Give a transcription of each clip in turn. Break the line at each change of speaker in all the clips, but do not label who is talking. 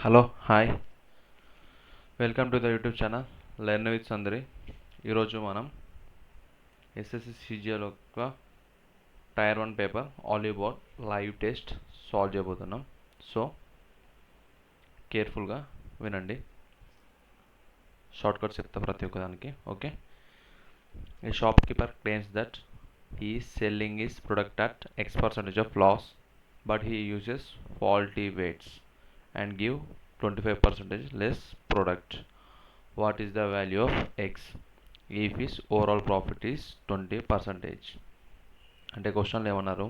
Hello hi welcome to the YouTube channel learn with Sandari. ఈరోజు మనం SSC CGL యొక్క tier 1 paper ఆలిబాల్ live test solve చేయబోతున్నాం. So కేర్ఫుల్గా వినండి, షార్ట్ కట్స్ చెప్తా ప్రతి ఒక్కదానికి. Okay, a shopkeeper claims that he is selling his product at X% of loss, but he uses faulty weights and give 25% less product. What is the value of X if his overall profit is 20%? అంటే క్వశ్చన్లు ఏమన్నారు,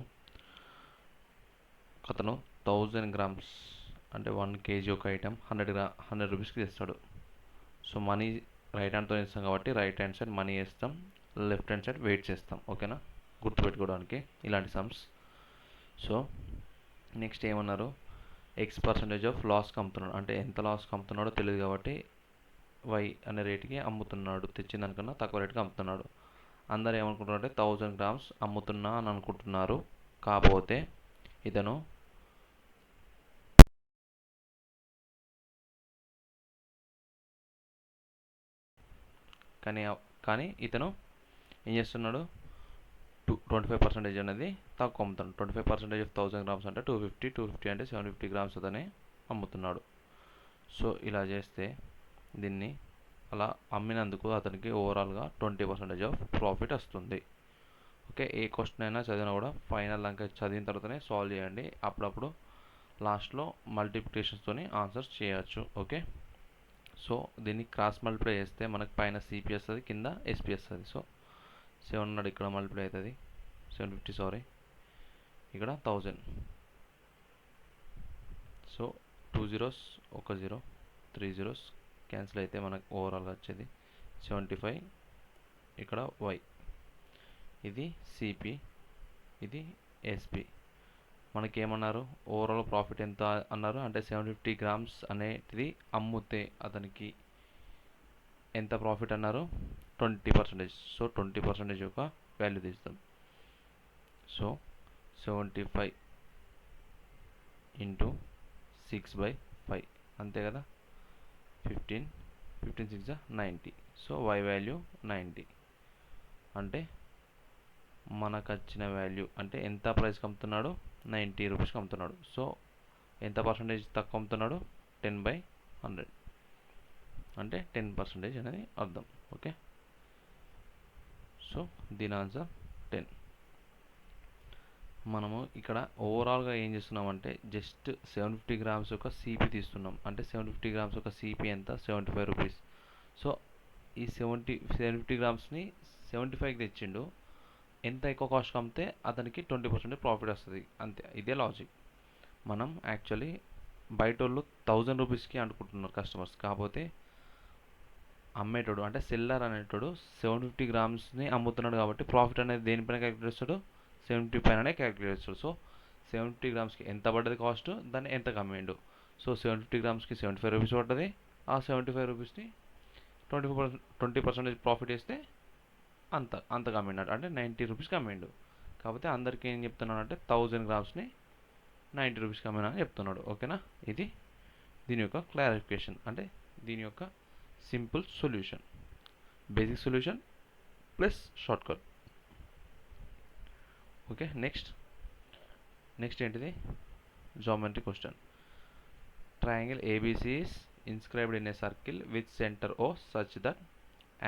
అతను 1000 grams అంటే 1 kg ఒక item 100 రూపీస్కి తెస్తాడు. So money right హ్యాండ్తో ఇస్తాం కాబట్టి రైట్ హ్యాండ్ సైడ్ మనీ వేస్తాం, లెఫ్ట్ హ్యాండ్ సైడ్ వెయిట్స్ వేస్తాం. ఓకేనా, గుర్తుపెట్టుకోవడానికి ఇలాంటి సమ్స్. సో నెక్స్ట్ ఏమన్నారు, X% ఆఫ్ లాస్కి అమ్ముతున్నాడు అంటే ఎంత లాస్కి అమ్ముతున్నాడో తెలియదు కాబట్టి Y అనే రేటుకి అమ్ముతున్నాడు, తెచ్చిన దానికన్నా తక్కువ రేటుకి అమ్ముతున్నాడు. అందరు ఏమనుకుంటున్నారు అంటే 1000 గ్రామ్స్ అమ్ముతున్నా అని అనుకుంటున్నారు. కాకపోతే ఇతను కానీ ఇతను ఏం చేస్తున్నాడు, 25% అనేది తక్కువ అమ్ముతాడు. 25% ఆఫ్ 1000 గ్రామ్స్ అంటే 250 అంటే 750 గ్రామ్స్ అతనే అమ్ముతున్నాడు. సో ఇలా చేస్తే దీన్ని అలా అమ్మినందుకు అతనికి ఓవరాల్గా 20% ఆఫ్ ప్రాఫిట్ వస్తుంది. ఓకే, ఏ క్వశ్చన్ అయినా చదివినా కూడా ఫైనల్ దాకా చదివిన తర్వాతనే సాల్వ్ చేయండి. అప్పుడప్పుడు లాస్ట్లో మల్టిప్లికేషన్స్తో ఆన్సర్స్ చేయొచ్చు. ఓకే, సో దీన్ని క్రాస్ మల్టిప్లై చేస్తే మనకు పైన సిపి వస్తుంది, కింద ఎస్పి వస్తుంది. సో 700 ఇక్కడ మల్టిప్లై అవుతుంది, 750 సారీ, ఇక్కడ 1000. సో 2 zeros ఒక 0, 3 zeros క్యాన్సిల్ అయితే మనకు ఓవరాల్గా వచ్చేది 75. ఇక్కడ వై, ఇది సిపి, ఇది ఎస్పి. మనకేమన్నారు, ఓవరాల్ ప్రాఫిట్ ఎంత అన్నారు అంటే 750 గ్రామ్స్ అనేటిది అమ్ముతే అతనికి ఎంత ప్రాఫిట్ అన్నారు, 20%. సో 20% యొక్క వాల్యూ తీస్తాం. సో 75 ఇంటూ 6/5 అంతే కదా, 15 6 90. సో వై వాల్యూ 90 అంటే మనకు వచ్చిన వాల్యూ అంటే ఎంత ప్రైస్కి అమ్ముతున్నాడు, 90 రూపీస్కి అమ్ముతున్నాడు. సో ఎంత పర్సంటేజ్ తక్కువ అమ్ముతున్నాడు, 10/100 అంటే 10% అనేది అర్థం. ఓకే, సో దీని ఆన్సర్ 10. మనము ఇక్కడ ఓవరాల్గా ఏం చేస్తున్నామంటే జస్ట్ 750 గ్రామ్స్ యొక్క సిపి తీస్తున్నాం. అంటే 750 గ్రామ్స్ యొక్క సిపి ఎంత, 75 రూపీస్. సో ఈ 750 గ్రామ్స్ని 75కి తెచ్చిండు, ఎంత ఎక్కువ కాస్ట్ అమ్మితే అతనికి 20% ప్రాఫిట్ వస్తుంది, అంతే. ఇదే లాజిక్. మనం యాక్చువల్లీ బయట వాళ్ళు 1000 రూపీస్కి అనుకుంటున్నారు కస్టమర్స్, కాకపోతే అమ్మేటోడు అంటే సెల్లర్ అనేటోడు 750 గ్రామ్స్ని అమ్ముతున్నాడు కాబట్టి ప్రాఫిట్ అనేది దేనిపైన క్యాలిక్యులేట్ చేస్తాడు, 70 పైననే క్యాలిక్యులేట్ చేస్తాడు. సో 70 గ్రామ్స్కి ఎంత పడ్డది కాస్ట్, దాన్ని ఎంత కమ్మిండు. సో 750 గ్రామ్స్కి 75 రూపీస్ పడ్డది. ఆ 75 రూపీస్ని 20% ప్రాఫిట్ వేస్తే అంత కమ్మిండు అంటే 90 రూపీస్కి అమ్మిండు. కాకపోతే అందరికీ ఏం చెప్తున్నాడు అంటే 1000 గ్రామ్స్ని 90 రూపీస్కి అమ్మినా అని చెప్తున్నాడు. ఓకేనా, ఇది దీని యొక్క క్లారిఫికేషన్, అంటే దీని యొక్క simple solution, basic solution plus shortcut. Okay, next ఏంటిది, geometry question. Triangle ABC is inscribed in a circle with centre O such that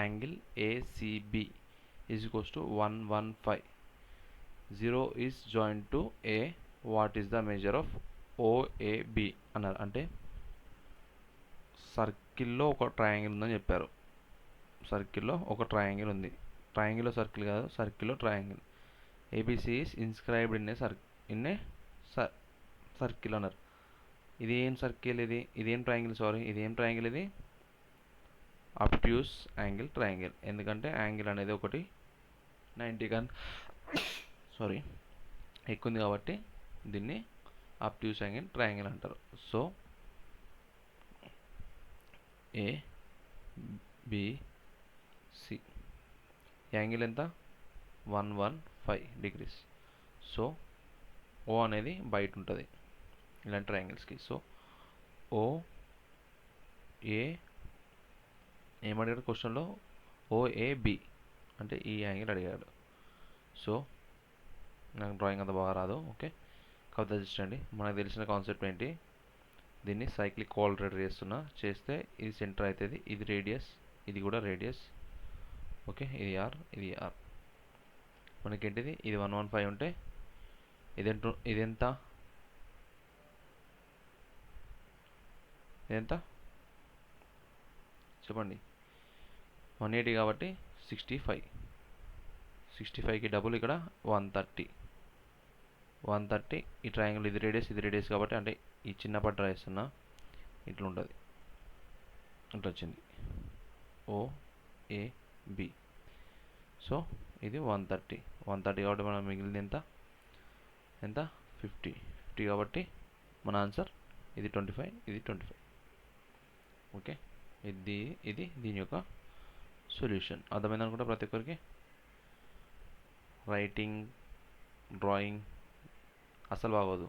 angle ACB is equals to 115. 0 is joined to A. What is the measure of OAB అన్నారు. అంటే సర్కిల్లో ఒక triangle ఉందని చెప్పారు. సర్కిల్లో ఒక triangle ఉంది, ట్రయాంగిల్లో circle కాదు, సర్కిల్లో triangle. ABC is inscribed in a circle అన్నారు. ఇది ఏం సర్కిల్, ఇదేం ట్రయాంగిల్, ఇదేం ట్రయాంగిల్, ఇది అబ్ట్యూస్ యాంగిల్ ట్రయాంగిల్. ఎందుకంటే యాంగిల్ అనేది ఒకటి 90 ఎక్కువ ఉంది కాబట్టి దీన్ని అబ్ట్యూస్ యాంగిల్ ట్రయాంగిల్ అంటారు. సో ఏబిసి యాంగిల్ ఎంత, 115 degrees. సో O అనేది బయట ఉంటుంది ఇలాంటి ట్రయాంగిల్స్కి. సో O ఏ ఏమడిగాడు క్వశ్చన్లో, ఓఏబి అంటే ఈ యాంగిల్ అడిగాడు. సో నాకు డ్రాయింగ్ అంత బాగా రాదు, ఓకే. కాకపోతే జస్ట్ అండి మనకు తెలిసిన కాన్సెప్ట్ ఏంటి, దీన్ని సైక్లిక్ కోఆర్డినేటర్ చేస్తే ఇది సెంటర్ అవుతుంది, ఇది రేడియస్, ఇది కూడా రేడియస్, ఓకే. ఇది ఆర్, ఇది ఆర్. మనకేంటిది, ఇది 115 ఉంటే ఇదెంత చెప్పండి, 180 కాబట్టి 65. 65కి డబుల్ ఇక్కడ 130. ఈ ట్రయాంగిల్ ఇది రేడియస్ కాబట్టి, అంటే ఈ చిన్న పట్టు రాయిస్తున్నా, ఇట్లా ఉంటుంది, ఇట్లా వచ్చింది ఓఏబి. సో ఇది 130 కాబట్టి మనం మిగిలింది ఎంత 50 కాబట్టి మన ఆన్సర్ ఇది 25, ఓకే. ఇది దీని యొక్క సొల్యూషన్. అర్థమైంది అనుకుంటా ప్రతి ఒక్కరికి. రైటింగ్, డ్రాయింగ్ అసలు బాగోదు,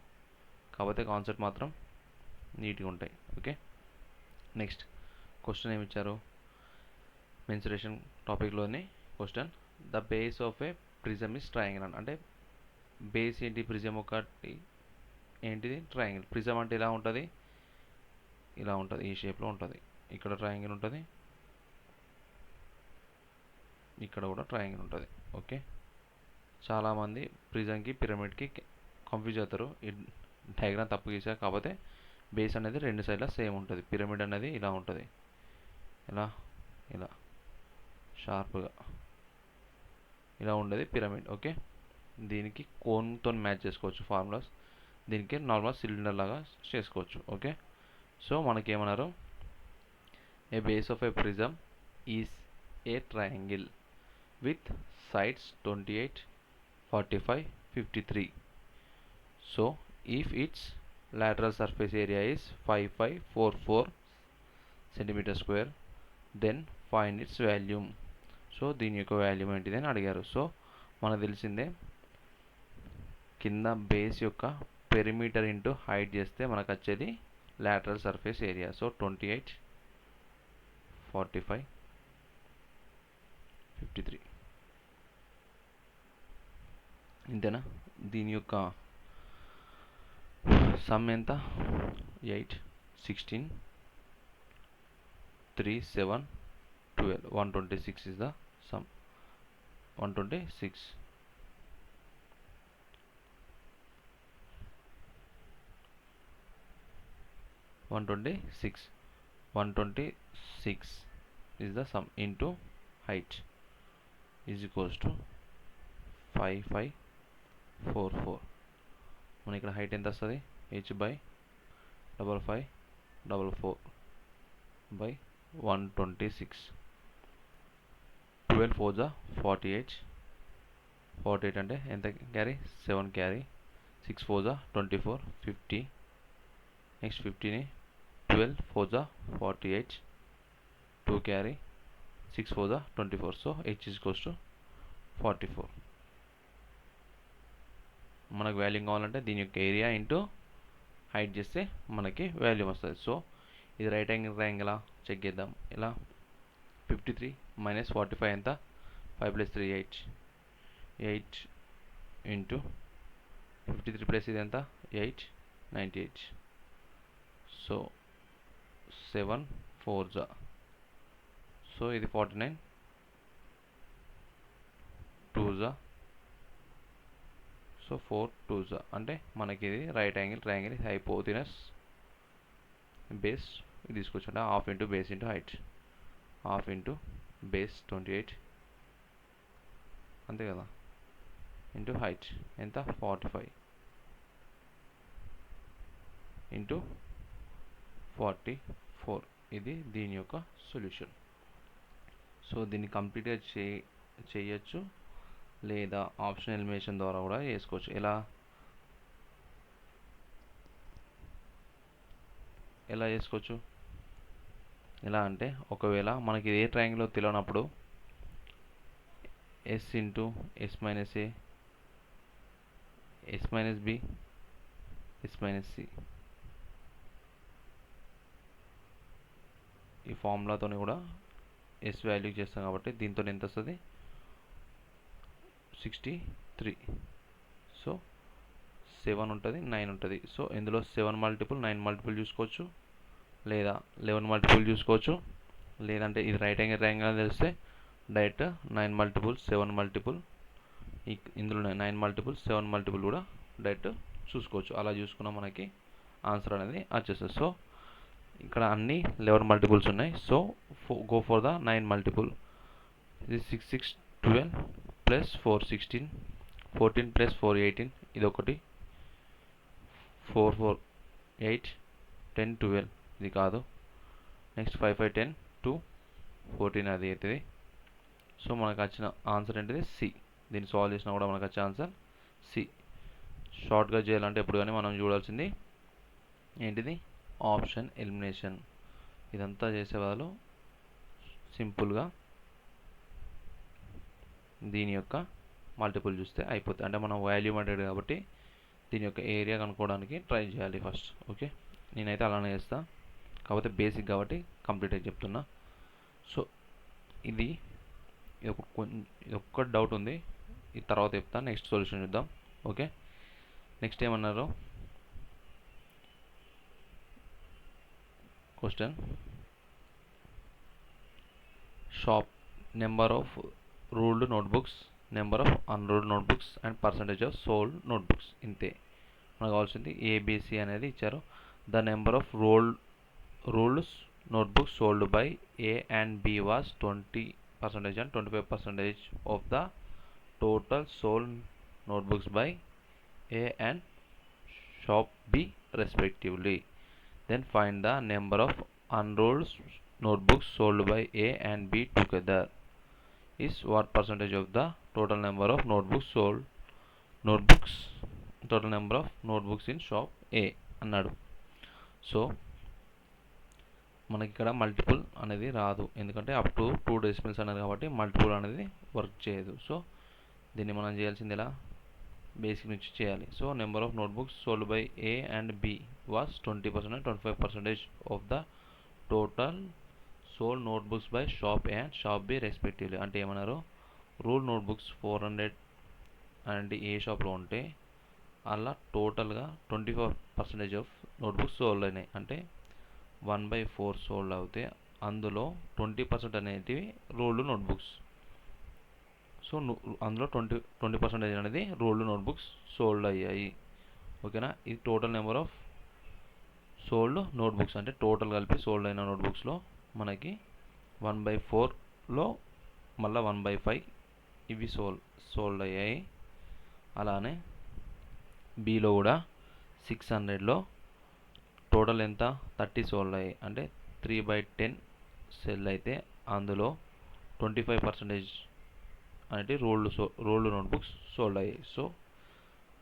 కాకపోతే కాన్సెప్ట్ మాత్రం నీట్గా ఉంటాయి, ఓకే. నెక్స్ట్ క్వశ్చన్ ఏమి ఇచ్చారు, మెన్సురేషన్ టాపిక్లోని question, the base of a prism is triangle. అంటే బేస్ ఏంటి, ప్రిజమ్ ఒకటి ఏంటిది, ట్రయాంగిల్. ప్రిజమ్ అంటే ఇలా ఉంటుంది, ఈ షేప్లో ఉంటుంది. ఇక్కడ ట్రయాంగిల్ ఉంటుంది, ఇక్కడ కూడా ట్రయాంగిల్ ఉంటుంది, ఓకే. చాలామంది ప్రిజమ్కి పిరమిడ్కి కన్ఫ్యూజ్ అవుతారు, ఈ డయాగ్రామ్ తప్పు గీసారు. కాకపోతే బేస్ అనేది రెండు సైడ్ల సేమ్ ఉంటుంది, పిరమిడ్ అనేది ఇలా ఉంటుంది, ఇలా షార్ప్గా ఇలా ఉండేది పిరమిడ్, ఓకే. దీనికి కోన్తో మ్యాచ్ చేసుకోవచ్చు ఫార్ములాస్, దీనికి నార్మల్ సిలిండర్ లాగా చేసుకోవచ్చు, ఓకే. సో మనకేమన్నారు, a base of a prism is a triangle with sides 28, 45, 53. So if its lateral surface area is 5544 centimeter square, then find its volume. So దీని యొక్క volume ఏంటిది అని అడిగారు. సో మనకు తెలిసిందే, కింద బేస్ యొక్క పెరిమీటర్ ఇంటూ హైట్ చేస్తే మనకు వచ్చేది lateral surface area. సో 28, 45, 53 ఇంతేనా. దీని యొక్క సమ్ ఎంత, 8, 16, 3, 7, 12, 126 is the sum. 126. 126 is the sum into height is equals to 5544. మన ఇక్కడ హైట్ ఎంత వస్తుంది, h/5544/126. 12 4 48 అంటే ఎంత క్యారీ, 7 క్యారీ. 6 4 24, 50. నెక్స్ట్ 50ని 12 4 48, 2 carry, 6 4 24. So h is equals to 44. మనకు వాల్యూమ్ కావాలంటే దీని యొక్క ఏరియా ఇంటూ హైట్ చేస్తే మనకి వాల్యూమ్ వస్తుంది. సో ఇది రైట్ యాంగిల్ ట్రయాంగిల్ చెక్ చేద్దాం. ఎలా, 53 మైనస్ 45 ఎంత, 5 + 3 8, 8 ఇంటూ 53 ప్లస్ ఇది ఎంత, 8, 98. సో 7 4 సో ఇది 49, 2 సో 4 2 అంటే మనకి ఇది రైట్ యాంగిల్ ట్రయాంగిల్ హైపోతినస్ బేస్ తీసుకొచ్చు, అంటే half into base into height, half into base 28 అంతే కదా, ఇంటూ హైట్ ఎంత 45 ఇంటూ 44. ఇది దీని యొక్క సొల్యూషన్. సో దీన్ని కంప్లీట్గా చేయొచ్చు, లేదా ఆప్షన్ ఎలిమినేషన్ ద్వారా కూడా చేసుకోవచ్చు. ఎలా చేసుకోవచ్చు, ఎలా అంటే ఒకవేళ మనకి ఏ ట్రయాంగిల్ తెలియనప్పుడు s into s minus a, s minus b, s minus c, ఈ ఫార్ములాతో కూడా ఎస్ వాల్యూ చేస్తాం కాబట్టి దీంతో ఎంత వస్తుంది 63. సో 7 ఉంటుంది 9 ఉంటుంది. సో ఇందులో 7 మల్టిపుల్ 9 మల్టిపుల్ చూసుకోవచ్చు, లేదా 11 మల్టిపుల్ చూసుకోవచ్చు, లేదంటే ఇది రైట్ యాంగిల్ ట్రయాంగిల్ తెలిస్తే డైరెక్ట్ 9 మల్టిపుల్ 7 మల్టిపుల్ ఇందులో 9 మల్టిపుల్ 7 మల్టిపుల్ కూడా డైరెక్ట్ చూసుకోవచ్చు. అలా చూసుకున్నా మనకి ఆన్సర్ అనేది వచ్చేస్తుంది. సో ఇక్కడ అన్ని 11 మల్టిపుల్స్ ఉన్నాయి. So go for the 9 multiple. ఇది 6 6 12 ప్లస్ 4 16, 14 ప్లస్ 4 18, ఇది ఒకటి 4 4 8 10 12, ఇది కాదు. నెక్స్ట్ 5 5 10 2 14, అది అవుతుంది. సో మనకు వచ్చిన ఆన్సర్ ఏంటిది సి. దీన్ని సాల్వ్ చేసినా కూడా మనకు వచ్చే ఆన్సర్ సి. షార్ట్గా చేయాలంటే ఎప్పుడు కానీ మనం చూడాల్సింది ఏంటిది ఆప్షన్ ఎలిమినేషన్. ఇదంతా చేసే వాళ్ళు సింపుల్గా దీని యొక్క మల్టిపుల్ చూస్తే అయిపోతుంది. అంటే మనం వాల్యూమ్ అడిగాడు కాబట్టి దీని యొక్క ఏరియా కనుక్కోవడానికి ట్రై చేయాలి ఫస్ట్. ఓకే, నేనైతే అలానే చేస్తా, కాకపోతే బేసిక్ కాబట్టి కంప్లీట్ అయి చెప్తున్నా. సో ఇది ఒక్క డౌట్ ఉంది, ఇది తర్వాత చెప్తా. నెక్స్ట్ సొల్యూషన్ చూద్దాం. ఓకే, నెక్స్ట్ ఏమన్నారు question, shop number of ruled notebooks, number of unruled notebooks and percentage of sold notebooks. ఇంతే మనకు కావాల్సింది. ఏబిసి అనేది ఇచ్చారు. The number of ruled notebooks sold by A and B was 20% and 25% of the total sold notebooks by A and shop B respectively. Then find the number of unrolled notebooks sold by A and B together is what percentage of the total number of total number of notebooks in shop A అన్నాడు. So మనకి ఇక్కడ multiple అనేది రాదు, ఎందుకంటే up to 2 decimals అన్నారు కాబట్టి multiple అనేది work చేయదు. సో దీన్ని మనం చేయాల్సింది ఇలా బేసిక్ నుంచి చేయాలి. So number of notebooks sold by A and B was 20% and 25% of the total sold notebooks by shop A and shop B respectively. అంటే ఏమన్నారు, రూల్ నోట్బుక్స్ 400 అండ్ ఏ షాప్లో ఉంటే అలా టోటల్గా 25% ఆఫ్ నోట్బుక్స్ సోల్డ్ అయినాయి. అంటే 1/4 సోల్డ్ అవుతే అందులో 20% అనేటివి రూల్డ్ నోట్బుక్స్. సో అందులో 20% అనేది రూల్డ్ నోట్బుక్స్ సోల్డ్ అయ్యాయి. ఓకేనా, ఇది total number of sold notebooks, అంటే టోటల్ కలిపి సోల్డ్ అయిన నోట్బుక్స్లో మనకి 1/4లో మళ్ళీ 1/5 ఇవి సోల్డ్ అయ్యాయి. అలానే బిలో కూడా 600లో టోటల్ ఎంత 30 సోల్డ్ అయ్యాయి. అంటే 3/10 సెల్ అయితే అందులో 25% అనేటి రోల్డ్ నోట్బుక్స్ సోల్డ్ అయ్యాయి. సో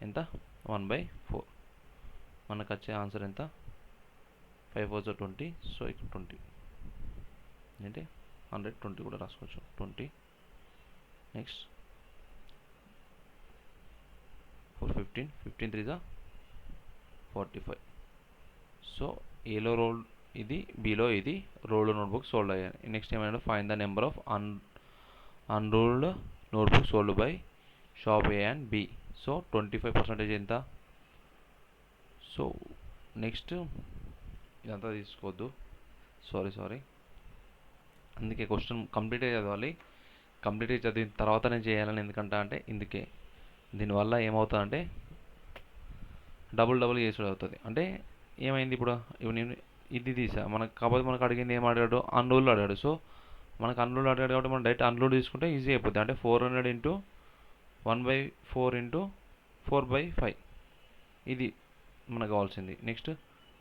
ఎంత 1/4. మనకు వచ్చే ఆన్సర్ ఎంత 5 4 20. సో ఇక్కడ 20 అంటే 120 కూడా రాసుకోవచ్చు 20. నెక్స్ట్ 4 15 15 3 45. సో ఏలో రోల్ ఇది, బిలో ఇది రోల్డ్ నోట్బుక్ సోల్డ్ అయ్యాయి. నెక్స్ట్ ఏమైనా find the number of unrolled notebook sold by shop A and B. So 25% ఎంత. సో నెక్స్ట్ ఇదంతా తీసుకోవద్దు, సారీ, అందుకే క్వశ్చన్ కంప్లీట్గా చదవాలి. కంప్లీట్గా చదివిన తర్వాతనే చేయాలని ఎందుకంటే అంటే ఇందుకే దీనివల్ల ఏమవుతుందంటే డబుల్ చేసుడు అవుతుంది. అంటే ఏమైంది ఇప్పుడు ఇది తీసా మనకు, కాకపోతే మనకు అడిగింది ఏం అడిగాడు, అన్రూల్డ్ అడిగాడు. సో మనకు అన్రూల్డ్ అడిగాడు కాబట్టి మనం డైరెక్ట్ అన్రూల్డ్ తీసుకుంటే ఈజీ అయిపోతుంది. అంటే 400 ఇంటూ 1/4 ఇంటూ 4/5 ఇది మనకు కావాల్సింది. నెక్స్ట్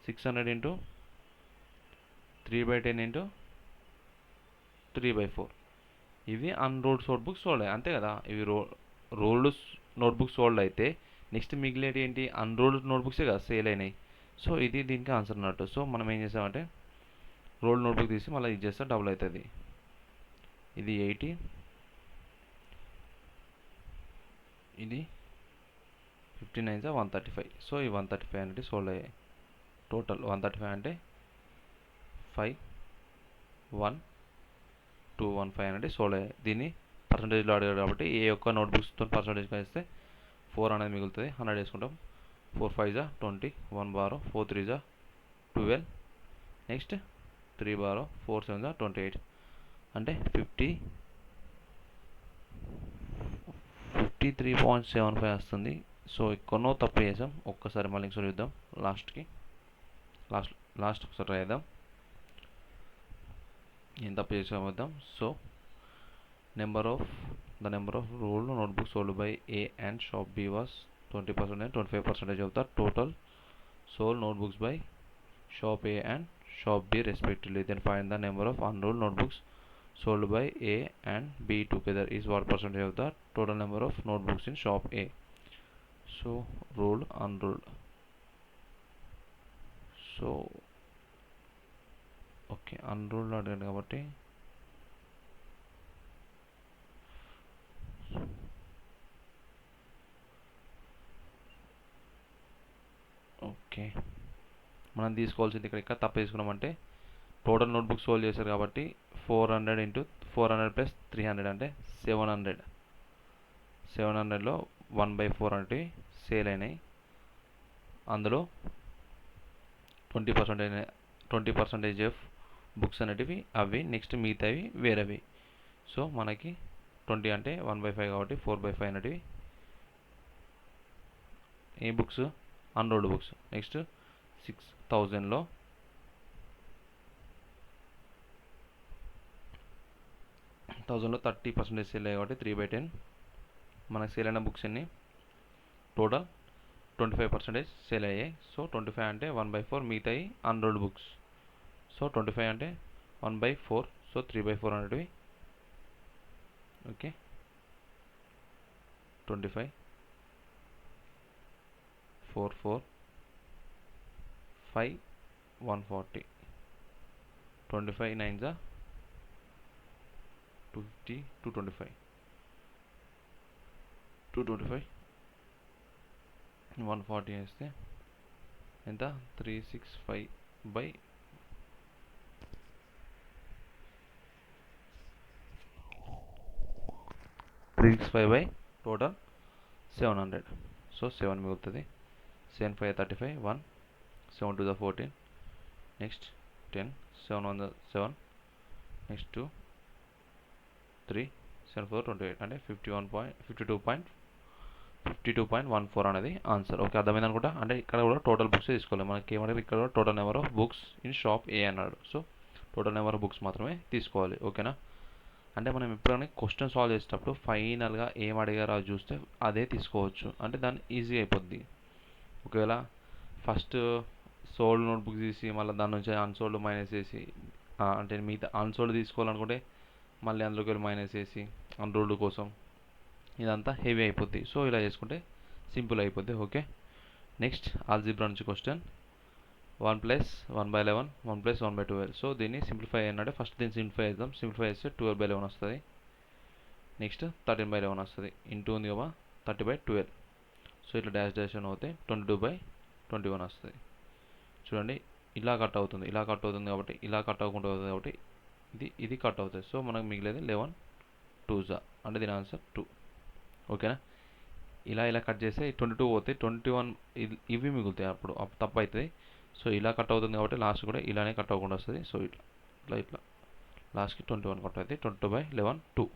600 ఇంటూ 3/10 ఇంటూ 3/4 ఇవి అన్రోల్డ్ నోట్బుక్స్ సోల్డ్ అయ్యాయి, అంతే కదా. ఇవి రోల్డ్ నోట్బుక్స్ సోల్డ్ అయితే నెక్స్ట్ మిగిలేటి ఏంటి, అన్రోల్డ్ నోట్బుక్సే కదా సేల్ అయినాయి. సో ఇది దీనికి ఆన్సర్ అన్నట్టు. సో మనం ఏం చేసామంటే రోల్డ్ నోట్బుక్ తీసి మళ్ళీ ఇది చేస్తే డబుల్ అవుతుంది. ఇది 80, ఇది 59 135. సో ఈ 135 అనేది సోల్డ్ అయ్యాయి. టోటల్ 135 అంటే 5 1215 అనేది సోల్డ్ అయ్యాయి. దీన్ని పర్సంటేజ్లో అడిగాడు కాబట్టి ఏ యొక్క నోట్బుక్స్తో పర్సంటేజ్ వేస్తే 4 అనేది మిగులుతుంది. 100 వేసుకుంటాం. 4 5 జా 20, 1 బారో 4 3 జా 12, నెక్స్ట్ 3 బారో 4 7 జా 28 అంటే 53.75 వస్తుంది. సో ఎక్కడో తప్పు చేసాం. ఒక్కసారి మళ్ళీ ఇంకోసారి చూద్దాం. లాస్ట్ ఒకసారి రాద్దాం. ఏం తప్పు చేసాం వద్దాం. So the number of ruled notebooks sold by A and shop B was 20% and 25% of the total sold notebooks by shop A and shop B respectively. Then find the number of unruled notebooks sold by A and B together is what percentage of the total number of notebooks in shop A. So ruled, unruled. So okay, unruled అడిగాడు కాబట్టి okay, మనం తీసుకోవాల్సింది ఇక్కడ తప్పు తీసుకున్నామంటే total notebook sold చేశారు కాబట్టి 400 into 400 plus 300 అంటే 700లో 1/4 అనేవి సేల్ అయినాయి. అందులో 20% ఆఫ్ బుక్స్ అనేటివి అవి, నెక్స్ట్ మిగతావి వేరేవి. సో మనకి 20 అంటే 1/5 కాబట్టి 4/5 అనేటివి ఏ బుక్స్, అన్రోల్డ్ బుక్స్. నెక్స్ట్ 6000లో 30% సేల్ అయ్యాయి కాబట్టి 3/10. మనకు సేల్ అయిన బుక్స్ ఎన్ని, టోటల్ 25% సేల్ అయ్యాయి. సో 25 అంటే 1/4, మిగతాయి అన్రోల్డ్ బుక్స్. సో 25 అంటే 1/4, సో 3/4 అనేటివి. ఓకే, 25 4 4 5 140, 25 9 జా 250, 225 140 వేస్తే ఎంత, 365 టోటల్ 700. సో 7 మిగులుతుంది. 7 5 35, 1 7 2 14, నెక్స్ట్ 10 7 1 7, నెక్స్ట్ 2 3 7 4 28 అంటే 52.14 అనేది ఆన్సర్. ఓకే, అర్థమైంది అనుకుంటా. అంటే ఇక్కడ కూడా టోటల్ బుక్స్ తీసుకోవాలి. మనకి ఏమన్నారు ఇక్కడ కూడా total number of books in shop A అన్నాడు. So total number of books మాత్రమే తీసుకోవాలి. ఓకేనా. అంటే మనం ఎప్పుడైనా క్వశ్చన్ సాల్వ్ చేసేటప్పుడు ఫైనల్గా ఏం అడిగారో అది చూస్తే అదే తీసుకోవచ్చు. అంటే దాన్ని ఈజీ అయిపోద్ది. ఒకవేళ ఫస్ట్ సోల్డ్ నోట్బుక్ తీసి మళ్ళీ దాని నుంచి అన్సోల్డ్ మైనస్ చేసి, అంటే మిగతా అన్సోల్డ్ తీసుకోవాలనుకుంటే మళ్ళీ అందులోకి వెళ్ళి మైనస్ చేసి అన్రోల్డ్ కోసం, ఇదంతా హెవీ అయిపోద్ది. సో ఇలా చేసుకుంటే సింపుల్ అయిపోద్ది. ఓకే, నెక్స్ట్ ఆల్జీబ్రా నుంచి క్వశ్చన్. 1 + 1/11, 1 + 1/12. సో దీన్ని సింప్లిఫై అన్నాడు. ఫస్ట్ దీన్ని సింప్లిఫై చేద్దాం. సింప్లిఫై చేస్తే 12/11 వస్తుంది. నెక్స్ట్ 13/11 వస్తుంది. ఇంటూ ఉంది కదా 30/12. సో ఇట్లా డాష్ అని అవుతాయి. 22/21 వస్తుంది. చూడండి, ఇలా కట్ అవుతుంది కాబట్టి ఇలా కట్ అవ్వకుండా అవుతుంది కాబట్టి ఇది కట్ అవుతుంది. సో మనకు మిగిలేదు 11 2 అంటే దీని ఆన్సర్ 2. ఓకేనా. ఇలా కట్ చేస్తే 22 పోతే 21 ఇవి మిగులుతాయి. అప్పుడు తప్పు అవుతుంది. సో ఇలా కట్ అవుతుంది కాబట్టి లాస్ట్ కూడా ఇలానే కట్ అవ్వకుండా వస్తుంది. సో ఇట్లా లాస్ట్కి 21 కట్ అవుతుంది. 22/11 2.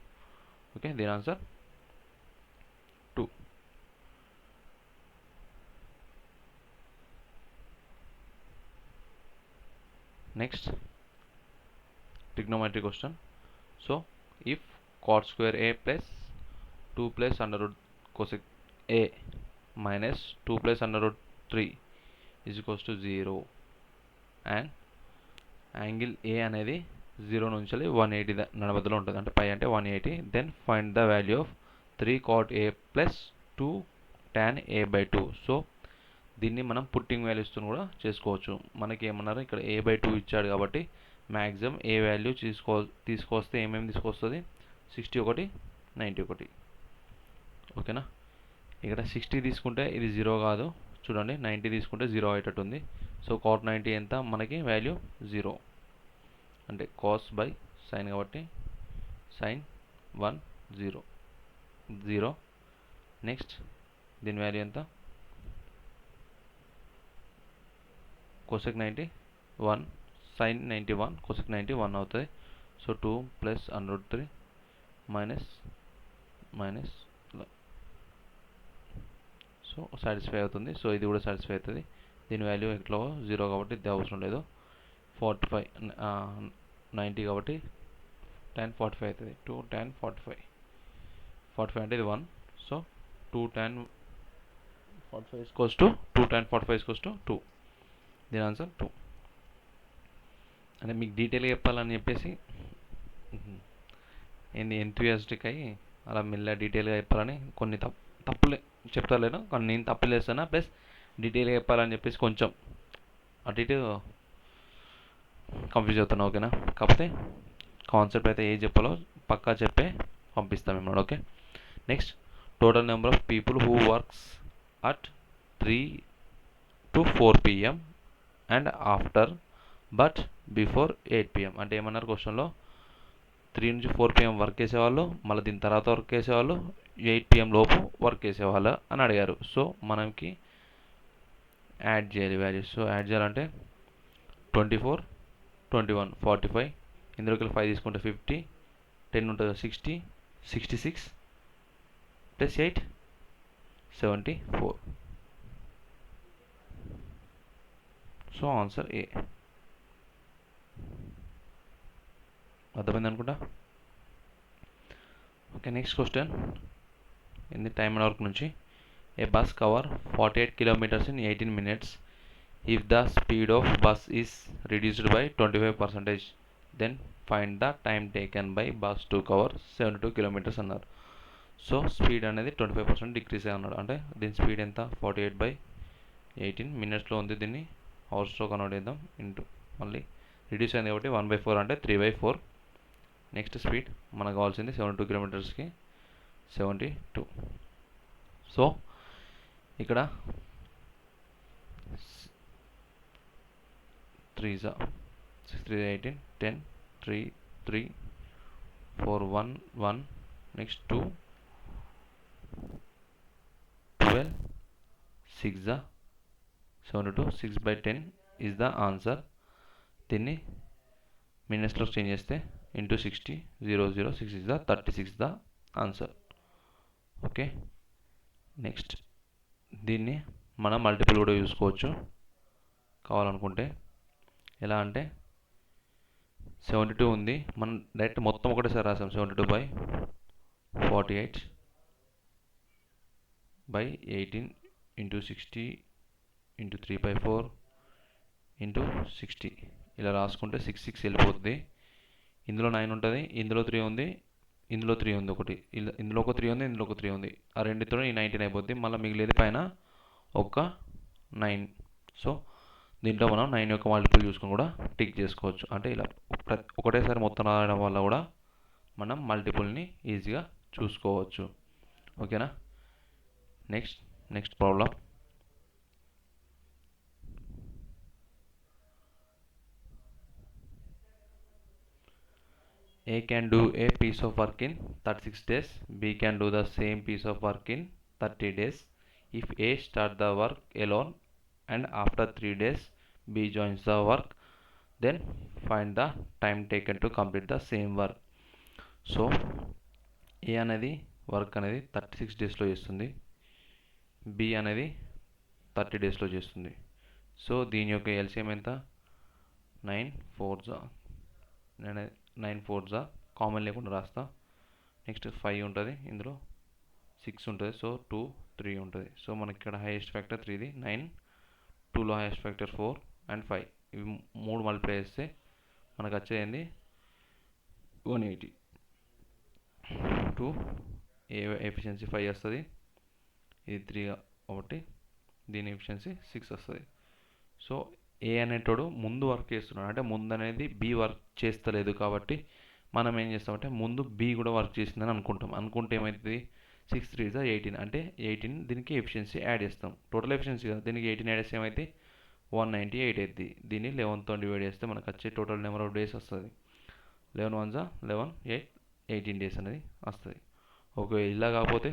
ఓకే, దీని answer 2. Next trigonometry question. So if cot square a plus 2 plus under root cosec a minus 2 plus under root 3 is equals to 0 and angle A అనేది 0 నుంచి 180 మధ్యలో ఉంటుంది. అంటే పై అంటే 180. Then find the value of 3 cot a plus 2 tan a/2. So దీన్ని మనం putting వాల్యూస్తో కూడా చేసుకోవచ్చు. మనకి ఏమన్నారు ఇక్కడ a/2 ఇచ్చాడు కాబట్టి మ్యాక్సిమం ఏ వాల్యూ తీసుకొస్తే ఏమేమి తీసుకొస్తుంది, 61 91. ఓకేనా. ఇక్కడ 60 తీసుకుంటే ఇది 0 కాదు. చూడండి, 90 తీసుకుంటే 0 అయ్యేటట్టు ఉంది. సో cot 90 ఎంత మనకి వాల్యూ 0. అంటే కాస్ బై సైన్ కాబట్టి సైన్ 1 0 0. నెక్స్ట్ దీని వాల్యూ ఎంత, కోసెక్ 90 1 సైన్ 91 కోసెక్ 90 1 అవుతుంది. So 2 plus √3 minus minus, so satisfy అవుతుంది. సో ఇది కూడా సాటిస్ఫై అవుతుంది. దీని వాల్యూ ఎట్లా 0 కాబట్టి ఇది అవసరం లేదు. 45 90 కాబట్టి tan 45 అవుతుంది. 2 tan 45 అంటే ఇది 1. So 2 tan 45 equals to 2 tan 45 equals to 2. దీని ఆన్సర్ 2. అంటే మీకు డీటెయిల్గా చెప్పాలని చెప్పేసి ఏంది ఎంతూజియాస్టిక్ అయ్యి అలా మెల్ల డీటెయిల్గా చెప్పాలని కొన్ని తప్పులే చెప్తలేను, కానీ నేను తప్పులు చేస్తాను. ప్లస్ డీటెయిల్గా చెప్పాలని చెప్పేసి కొంచెం అటు ఇటు కన్ఫ్యూజ్ అవుతున్నా. ఓకేనా? కాకపోతే కాన్సెప్ట్ అయితే ఏది చెప్పాలో పక్కా చెప్పే పంపిస్తాం మేము. Okay. Next, total number of people who works at 3 to 4 PM and after but before 8 PM. అంటే ఏమన్నారు క్వశ్చన్లో, 3 నుంచి 4 PM వర్క్ చేసేవాళ్ళు, మళ్ళీ దీని తర్వాత వర్క్ చేసేవాళ్ళు, 8 PM లోపు వర్క్ చేసేవాళ్ళు అని అడిగారు. సో మనకి యాడ్ చేయాలి వాల్యూస్. సో యాడ్ చేయాలంటే 24 21 45, ఇందులోకి 5 తీసుకుంటే 50, 10 ఉంటుంది 60, 66 ప్లస్ 8 74. సో ఆన్సర్ ఏ. అర్థమైంది అనుకుంటా. Okay. Next question in the time and work నుంచి. ఏ bus cover 48 kilometers in 18 minutes if the speed of bus is reduced by 25%, then find the time taken by bus to cover 72 kilometers అన్నారు. So speed అనేది 25% decrease అన్నాడు. అంటే దీని speed ఎంత, 48/18 మినిట్స్లో ఉంది. దీన్ని అవర్స్లో కన్వర్ట్ చేద్దాం. ఇంటూ మళ్ళీ రిడ్యూస్ అయింది కాబట్టి 1/4 అంటే 3/4. నెక్స్ట్ స్పీడ్ మనకు కావాల్సింది 72 kilometersకి 72. సో ఇక్కడ 3 6 3 18 10 3 3 4 1 1 నెక్స్ట్ 2 12 6 72 6/10 ఈజ్ ద ఆన్సర్. దీన్ని మినిట్స్లో చేంజ్ చేస్తే into 60 006 is the 36 the answer. Okay. Next దీన్ని మనం మల్టిపుల్ కూడా చూసుకోవచ్చు కావాలనుకుంటే. ఎలా అంటే 72 ఉంది, మనం డైరెక్ట్ మొత్తం ఒకటేసారి రాసాం. 72/48/18 ఇంటూ 60 ఇంటూ 3/4 ఇంటూ 60 ఇలా రాసుకుంటే 66 వెళ్ళిపోతుంది. ఇందులో 9 ఉంటుంది, ఇందులో 3 ఉంది, ఇందులో 3 ఉంది, ఒకటి ఇందులో ఒక 3 ఉంది, ఇందులో ఒక 3 ఉంది. ఆ రెండుతో ఈ 19 అయిపోద్ది. మళ్ళీ మిగిలేది పైన ఒక 9. సో దీంట్లో మనం 9 యొక్క మల్టిపుల్ చూసుకొని కూడా టిక్ చేసుకోవచ్చు. అంటే ఇలా ఒకటేసారి మొత్తం రాయడం వల్ల కూడా మనం మల్టిపుల్ని ఈజీగా చూసుకోవచ్చు. ఓకేనా? Next problem. A can do a piece of work in 36 days. B can do the same piece of work in 30 days. If A starts the work alone and after 3 days B joins the work, then find the time taken to complete the same work. So A అనేది work అనేది 36 డేస్లో చేస్తుంది, B అనేది 30 డేస్లో చేస్తుంది. So దీని యొక్క LCM ఎంత, 9 4 కామన్ లేకుండా రాస్తా. నెక్స్ట్ 5 ఉంటుంది, ఇందులో 6 ఉంటుంది. సో 2 3 ఉంటుంది. సో మనకి ఇక్కడ హైయెస్ట్ ఫ్యాక్టర్ 3ది 9, 2లో హైయెస్ట్ ఫ్యాక్టర్ 4 అండ్ 5. ఇవి 3 మల్టిప్లై చేస్తే మనకు వచ్చేది 180. 2 ఎఫిషియన్సీ 5 వస్తుంది, ఇది 3 కాబట్టి దీని ఎఫిషియన్సీ 6 వస్తుంది. సో ఏ అనేటోడు ముందు వర్క్ చేస్తున్నాడు, అంటే ముందు అనేది బి వర్క్ చేస్తలేదు కాబట్టి మనం ఏం చేస్తామంటే ముందు బి కూడా వర్క్ చేసిందని అనుకుంటే ఏమవుతుంది, 6 3 18 అంటే 18 దీనికి ఎఫిషియన్సీ యాడ్ చేస్తాం. టోటల్ ఎఫిషియన్సీ కదా, దీనికి 18 యాడ్ చేస్తే ఏమైతే 198 అవుతుంది. దీన్ని 11తో డివైడ్ చేస్తే మనకు వచ్చే టోటల్ నెంబర్ ఆఫ్ డేస్ వస్తుంది. 11 1 11 8 18 డేస్ అనేది వస్తుంది. ఒకవేళ ఇలా కాకపోతే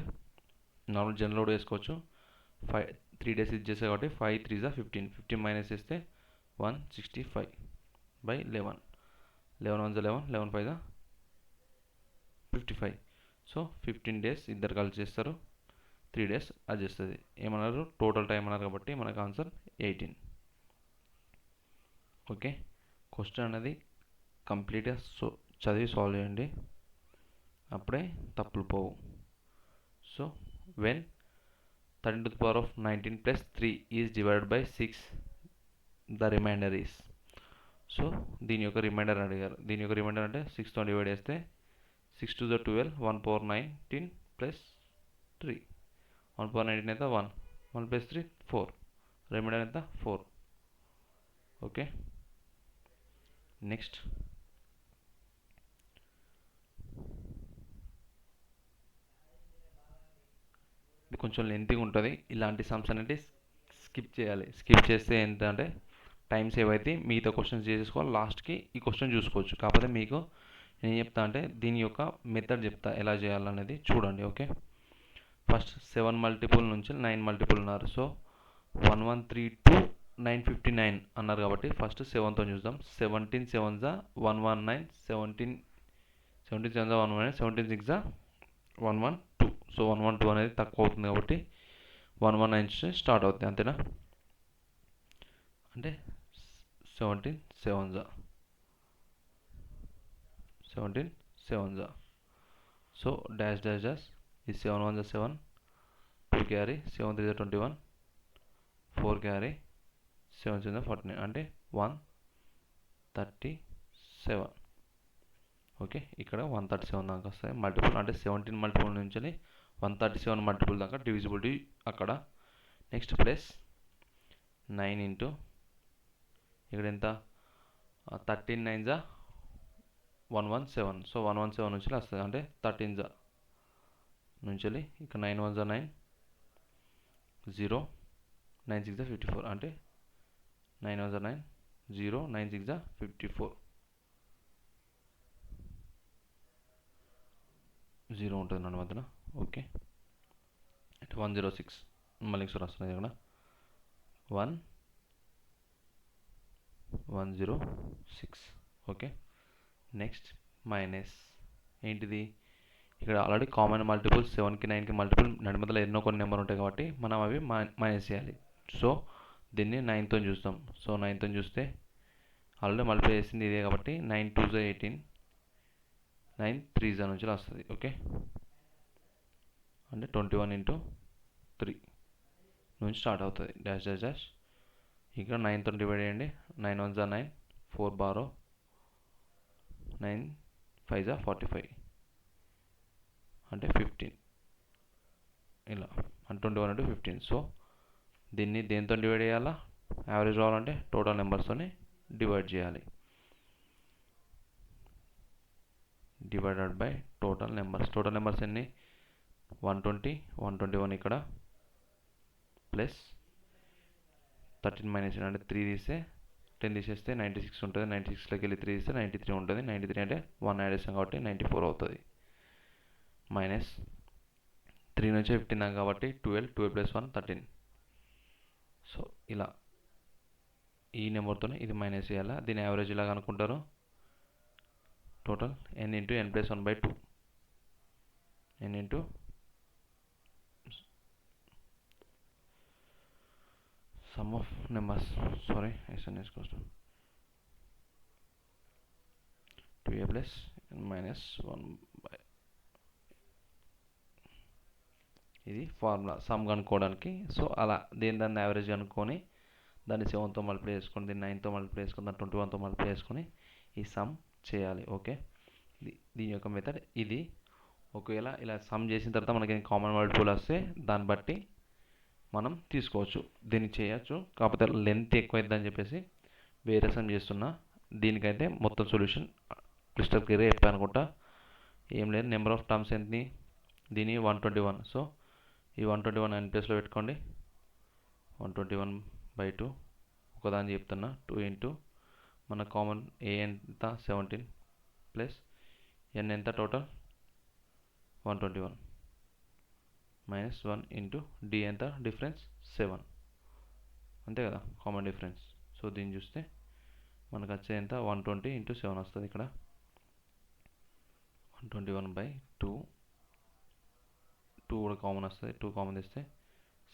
నార్మల్ జనరల్ కూడా వేసుకోవచ్చు. 3 డేస్ ఇది చేస్తే కాబట్టి 5 3 15. 15 మైనస్ చేస్తే 165/11. 11 1 11 11 5 55. సో 15 డేస్ ఇద్దరు కలిసి చేస్తారు. 3 డేస్ అది చేస్తుంది. ఏమన్నారు, టోటల్ టైం అన్నారు కాబట్టి మనకు ఆన్సర్ 18. ఓకే, క్వశ్చన్ అనేది కంప్లీట్గా చదివి సాల్వ్ చేయండి, అప్పుడే తప్పులు పోవు. So when 13 to the power of 19 plus 3 is divided by 6, the remainder is. So దీని యొక్క రిమైండర్ అడిగారు. దీని యొక్క రిమైండర్ అంటే 6తో డివైడ్ చేస్తే 6 to the 12 1 power 19 plus 3. 1 power 19 అయితే 1 1 plus 3 4. రిమైండర్ ఎంత 4. ఓకే, నెక్స్ట్ ఇది కొంచెం లెంతీగా ఉంటుంది. ఇలాంటి సమ్స్ అనేది స్కిప్ చేయాలి. స్కిప్ చేస్తే ఏంటంటే టైం సేవ్ అయితే మిగతా క్వశ్చన్స్ చేసుకోవాలి. లాస్ట్కి ఈ క్వశ్చన్ చూసుకోవచ్చు. కాకపోతే మీకు నేను చెప్తా అంటే దీని యొక్క మెథడ్ చెప్తా ఎలా చేయాలనేది చూడండి. ఓకే, ఫస్ట్ 7 మల్టిపుల్ నుంచి 9 మల్టిపుల్ ఉన్నారు. సో 1132 959 అన్నారు కాబట్టి ఫస్ట్ 7తో చూద్దాం. 17 7 119, 17 7 119, 17 6 112. సో 112 అనేది తక్కువ అవుతుంది కాబట్టి 119 స్టార్ట్ అవుతుంది, అంతేనా? అంటే 17 7 17 7. సో డాష్ డాష్ డాష్ ఈ 7 1 7, 2 క్యారీ, 7 3 21, 4 క్యారీ, 7 7 49, అంటే 137. ఓకే, ఇక్కడ 137 దాకా వస్తాయి మల్టిపుల్. అంటే 17 మల్టిపుల్ నుంచి 137 మల్టిపుల్ దాకా డివిజిబిలిటీ అక్కడ. నెక్స్ట్ ప్లస్ 9 ఇంటూ ఇక్కడ ఎంత 13 9 117. సో 117 నుంచి వస్తుంది, అంటే 13 నుంచి ఇక్కడ 9 1 9 0 9 6 54, అంటే 9 1 9 0 9 6 54. 0 ఉంటుంది నన్ను మధ్యన. ఓకే, అంటే 106. మళ్ళీ ఒకసారి వస్తుంది ఇక్కడ 106. ఓకే, నెక్స్ట్ మైనస్ ఏంటిది, ఇక్కడ ఆల్రెడీ కామన్ మల్టిపుల్ 7కి 9కి మల్టిపుల్ నడి మధ్యలో ఎన్నో కొన్ని నెంబర్ ఉంటాయి కాబట్టి మనం అవి మైనస్ చేయాలి. సో దీన్ని 9తో చూస్తాం. సో 9తో చూస్తే ఆల్రెడీ మల్టిప్లై చేసింది ఇదే కాబట్టి 9 2 18, 9 3 నుంచి వస్తుంది. ఓకే, అంటే 21 ఇంటూ 3 నుంచి స్టార్ట్ అవుతుంది. డాష్ డాష్ డాష్ ఇక్కడ 9తో డివైడ్ చేయండి. 9 1 9 4 బారో 9 5 45, అంటే 15. ఇలా అంటే 21 into 15. సో దీన్ని దేంతో డివైడ్ చేయాలా, యావరేజ్ రావాలంటే టోటల్ నెంబర్స్తోనే డివైడ్ చేయాలి. Divided by total numbers. Total numbers ఎన్ని 120 121 ఇక్కడ ప్లస్ 13 మైనస్ అంటే 3 తీస్తే 10 తీసేస్తే 96 ఉంటుంది. 96లోకి వెళ్ళి 3 తీస్తే 93 ఉంటుంది. 93 అంటే 1 యాడ్ చేస్తాం కాబట్టి 94 అవుతుంది. మైనస్ 3 నుంచి 15 దాకా కాబట్టి 12 ప్లస్ 1 13. సో ఇలా ఈ నెంబర్తోనే ఇది మైనస్ చేయాలా. దీని యావరేజ్ ఇలా అనుకుంటారు. Total n into n plus 1/2, n into some of numbers, sorry SN is close to 2a plus n minus 1. ఇది ఫార్ములా సమ్ కనుక్కోవడానికి. సో అలా దాన్ని యావరేజ్ కనుక్కొని దాన్ని 7తో మల్టిప్లై చేసుకొని, దీన్ని 9తో మల్టిప్లై చేసుకొని, దాన్ని 21తో మల్టిప్లై చేసుకొని ఈ సమ్ చేయాలి. ఓకే, దీని యొక్క మెథడ్ ఇది. ఒకవేళ ఇలా సమ్ చేసిన తర్వాత మనకి కామన్ మల్టిపుల్ వస్తే దాన్ని బట్టి మనం తీసుకోవచ్చు, దీన్ని చేయొచ్చు. కాకపోతే లెంత్ ఎక్కువైందని చెప్పేసి వేరే సమ్ చేస్తున్నా. దీనికైతే మొత్తం సొల్యూషన్ క్రిస్టల్ క్లియర్గా చెప్పాను అనుకుంటా. ఏం లేదు, నెంబర్ ఆఫ్ టర్మ్స్ ఎంత, దీని 121. సో ఈ 121 n ప్లేస్లో పెట్టుకోండి. 121/2 ఒకదాన్ని చెప్తున్నా. 2 ఇంటూ మన కామన్ ఏ ఎంత 17 ప్లస్ ఎన్ ఎంత టోటల్ 121 మైనస్ 1 ఇంటూ డి ఎంత డిఫరెన్స్ 7, అంతే కదా కామన్ డిఫరెన్స్. సో దీన్ని చూస్తే మనకు వచ్చే ఎంత 120 ఇంటూ 7 వస్తుంది. ఇక్కడ 121/2, 2 కూడా కామన్ వస్తుంది, 2 కామన్ తీస్తే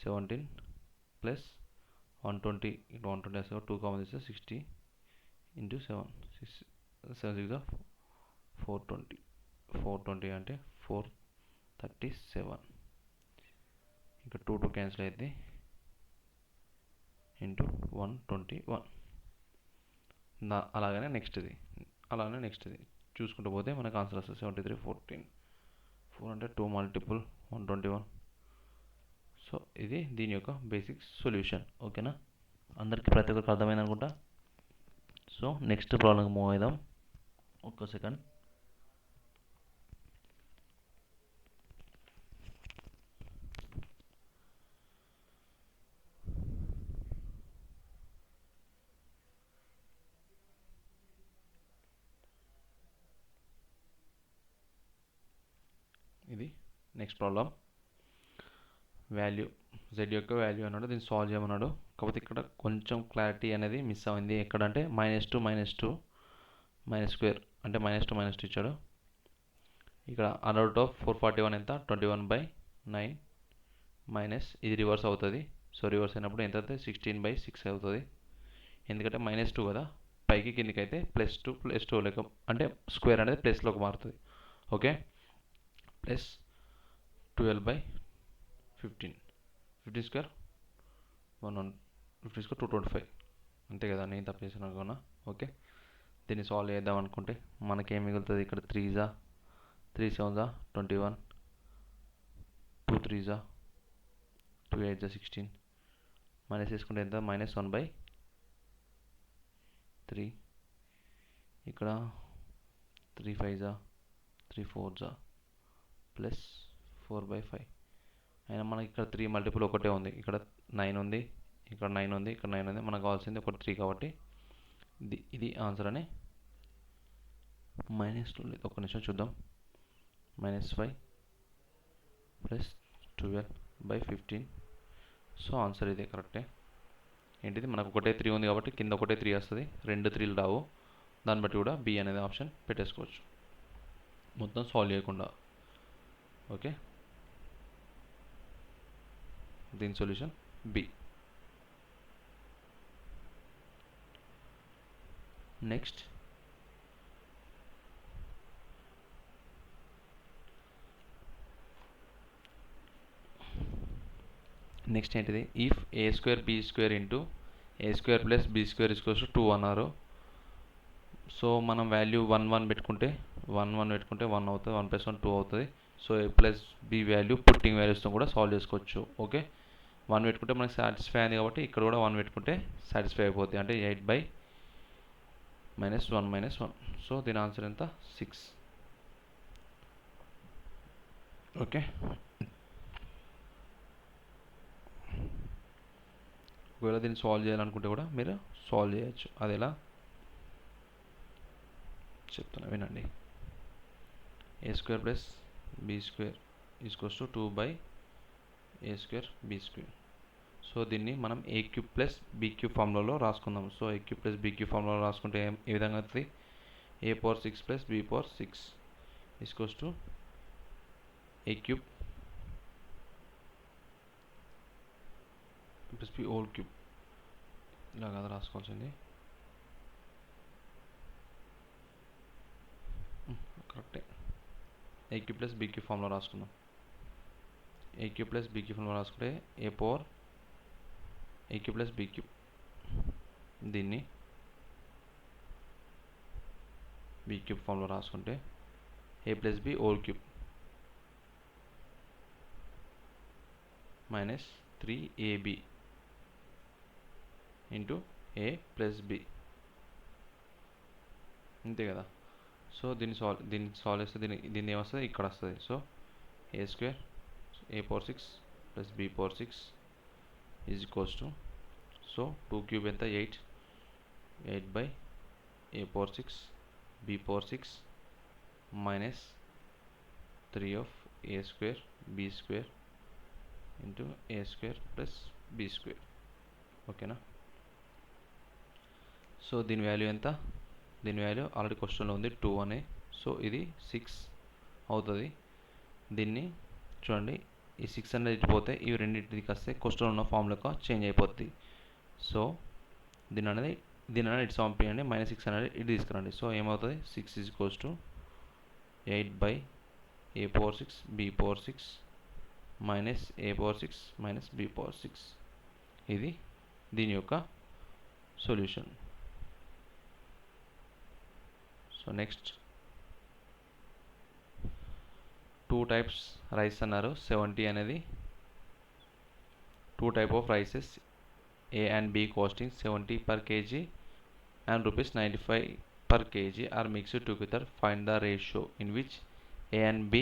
17 ప్లస్ 120 ఇటు 120 వస్తుంది, 2 కామన్ తీస్తే 60 ఇంటూ 7, 7 6 420, 420 అంటే 437, ఇంకా 2 2 క్యాన్సిల్ అయితే ఇంటూ 121. అలాగనే నెక్స్ట్ది చూసుకుంటూ పోతే మనకు ఆన్సర్ వస్తుంది 73 14 400 2 మల్టిపుల్ 121. సో ఇది దీని యొక్క బేసిక్ సొల్యూషన్. ఓకేనా, అందరికీ ప్రతి ఒక్కరికి అర్థమైంది అనుకుంటా. సో నెక్స్ట్ ప్రాబ్లంకి మూవ్ అవుదాం. ఒక్క సెకండ్. ఇది నెక్స్ట్ ప్రాబ్లం. వాల్యూ z యొక్క వాల్యూ అన్నాడు, దీన్ని సాల్వ్ చేయమన్నాడు. కాకపోతే ఇక్కడ కొంచెం క్లారిటీ అనేది మిస్ అయింది. ఎక్కడంటే -2 మైనస్ స్క్వేర్ అంటే -2 ఇచ్చాడు. ఇక్కడ √441 ఎంత 21/9 మైనస్ ఇది రివర్స్ అవుతుంది. సో రివర్స్ అయినప్పుడు ఎంత అవుతుంది 16/6 అవుతుంది. ఎందుకంటే -2 కదా, పైకి కిందికి అయితే +2 లెక్క అంటే స్క్వేర్ అనేది ప్లస్లోకి మారుతుంది. ఓకే, ప్లస్ 12/15, 15 స్క్వేర్ 15 స్క్వేర్ 225, అంతే కదా, నేను తప్పు చేసాను అనుకున్నా. ఓకే, దీన్ని సాల్వ్ చేద్దాం అనుకుంటే మనకేం మిగులుతుంది. ఇక్కడ 3 7 21, 2 3 2 8 16, మైనస్ చేసుకుంటే ఎంత -1/3, ఇక్కడ 3 5 3 4 ప్లస్ 4/5. అయినా మనకి ఇక్కడ 3 మల్టిపుల్ ఒకటే ఉంది. ఇక్కడ 9 ఉంది, ఇక్కడ 9 ఉంది, ఇక్కడ 9 ఉంది. మనకు కావాల్సింది ఒక 3 కాబట్టి ఇది ఆన్సర్ అని -2 లేదు. ఒక నిమిషం చూద్దాం. -5 ప్లస్ 12/15. సో ఆన్సర్ ఇదే కరెక్టే. ఏంటిది మనకు ఒకటే 3 ఉంది కాబట్టి కింద ఒకటే 3 వస్తుంది, 2 3లు రావు. దాన్ని బట్టి కూడా బి అనేది ఆప్షన్ పెట్టేసుకోవచ్చు మొత్తం సాల్వ్ చేయకుండా. ఓకే, దీని సొల్యూషన్ బి. నెక్స్ట్ ఏంటిది, if a² b² into a² plus b² equals to 2 అన్నారు. సో మనం వాల్యూ 1 1 పెట్టుకుంటే 1 అవుతుంది, 1 + 1 2 అవుతుంది. So a plus b value putting వాల్యూస్తో కూడా సాల్వ్ చేసుకోవచ్చు. ఓకే, 1 పెట్టుకుంటే మనకి సాటిస్ఫై అయింది కాబట్టి ఇక్కడ కూడా 1 పెట్టుకుంటే సాటిస్ఫై అయిపోతుంది, అంటే 8/-1 సో దీని ఆన్సర్ ఎంత 6. ఓకే, ఒకవేళ దీన్ని సాల్వ్ చేయాలనుకుంటే కూడా మీరు సాల్వ్ చేయొచ్చు. అది ఎలా చెప్తున్నా వినండి. a² plus b² equals to 2/a² b². So దీన్ని మనం a³ ప్లస్ b³ ఫార్ములాలో రాసుకుందాం. సో a³ ప్లస్ b³ ఫార్ములాలో రాసుకుంటే ఏ విధంగా అవుతుంది, a⁴ plus b⁴ equals to a³ plus b³ ఇలా కదా రాసుకోవాల్సింది. కరెక్టే, a³ ప్లస్ b³ ఫార్ములా రాసుకుందాం. a³ ప్లస్ b³ ఫార్ములా రాసుకుంటే a³ ప్లస్ b³, దీన్ని b³ ఫార్ములా రాసుకుంటే a plus b³ minus 3ab into a plus b, అంతే కదా. సో దీన్ని సాల్వ్ చేస్తే దీన్ని ఏమొస్తుంది, ఇక్కడ వస్తుంది. So a² a⁴ 6 plus b⁴ 6 is equals to, so 2 cube ఎంత 8, 8 by a power 6 b power 6 minus 3 of a square b square into a square plus b square. ఓకేనా. సో దీని వాల్యూ ఎంత, దీని వాల్యూ ఆల్రెడీ క్వశ్చన్లో ఉంది 2 అని. So ఇది 6 అవుతుంది. దీన్ని చూడండి, ఈ 6 అనేది ఇటుపోతే ఇవి రెండింటికి వస్తే క్వశ్చన్ ఉన్న ఫామ్లోకి చేంజ్ అయిపోద్ది. సో దీని అనేది ఇటు పంపించండి, -6 అనేది ఇటు తీసుకురండి. సో ఏమవుతుంది 6 = 8 by a power 6 b power 6 minus a power 6 minus b power 6. ఇది దీని యొక్క solution. So next 2 types rice అన్నారు. 70 అనేది 2 type of rices A and B costing 70 per kg and rupees 95 per kg are mixed together. Find the ratio in which A and B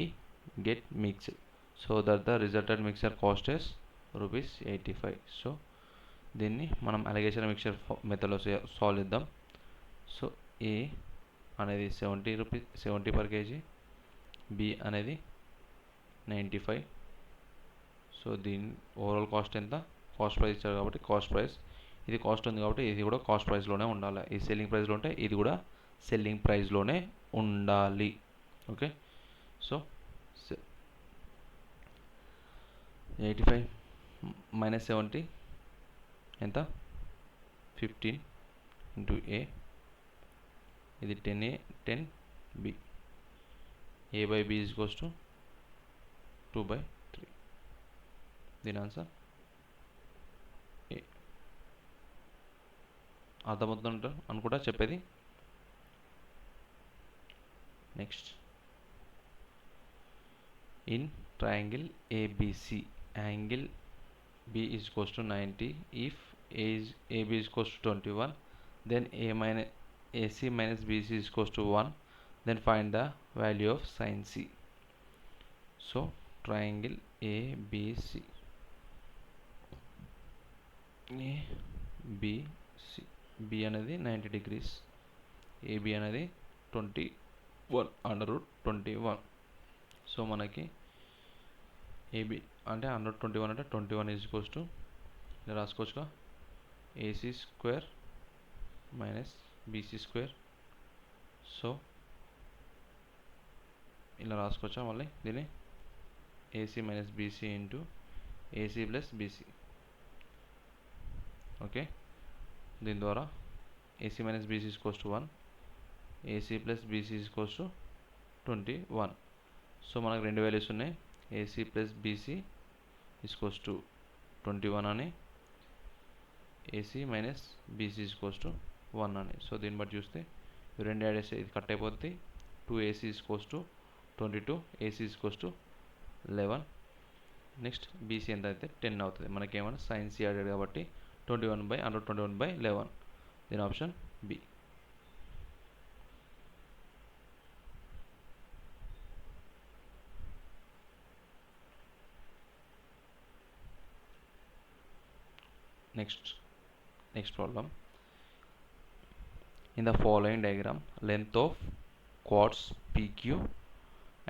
get mixed so that the resultant mixture cost is rupees 85. So దీన్ని మనం allegation mixture మెథడ్లో solve చేద్దాం. So A అనేది 70 per kg, B అనేది 95. So దీని overall cost ఎంత, cost price ఇచ్చారు కాబట్టి కాస్ట్ ప్రైస్, ఇది కాస్ట్ ఉంది కాబట్టి ఇది కూడా కాస్ట్ ప్రైస్లోనే ఉండాలి. ఇది సెల్లింగ్ ప్రైస్లో ఉంటే ఇది కూడా సెల్లింగ్ ప్రైస్లోనే ఉండాలి. ఓకే. సో 85 - 70 ఎంత 15 into A, ఇది 10A 10B, A by B is equals to 2/3. దీని ఆన్సర్ ఏ. అర్థమవుతుందంట అనుకుంటా చెప్పేది. Next, in triangle ABC, angle B is equals to 90. If AB is equals to 21, then AC minus BC is equals to 1. Then find the value of sin C. So triangle ABC, ABC, B అనేది 90 degrees, AB అనేది 21 √21. So మనకి AB అంటే 121 అంటే 21 is equals to ఇలా రాసుకోవచ్చుగా, AC square minus BC square. So ఇలా రాసుకోవచ్చా మళ్ళీ దీన్ని, AC minus BC into AC plus BC. Okay. దీని ద్వారా AC minus BC is equals to 1, AC plus BC is equals to 21. So మనకు రెండు వాల్యూస్ ఉన్నాయి, AC plus BC is equals to 21 అని, AC minus BC is equals to 1 అని. So దీన్ని బట్టి చూస్తే రెండు యాడ్ చేస్తే ఇది కట్ అయిపోద్ది. 2AC is equals to 22, AC is equals to 11. Next BC ఎంత అయితే 10 అవుతుంది. మనకేమైనా sin C యాడెడ్ కాబట్టి 21/121/11. దీని option B. Next problem. In the following diagram, length of chords PQ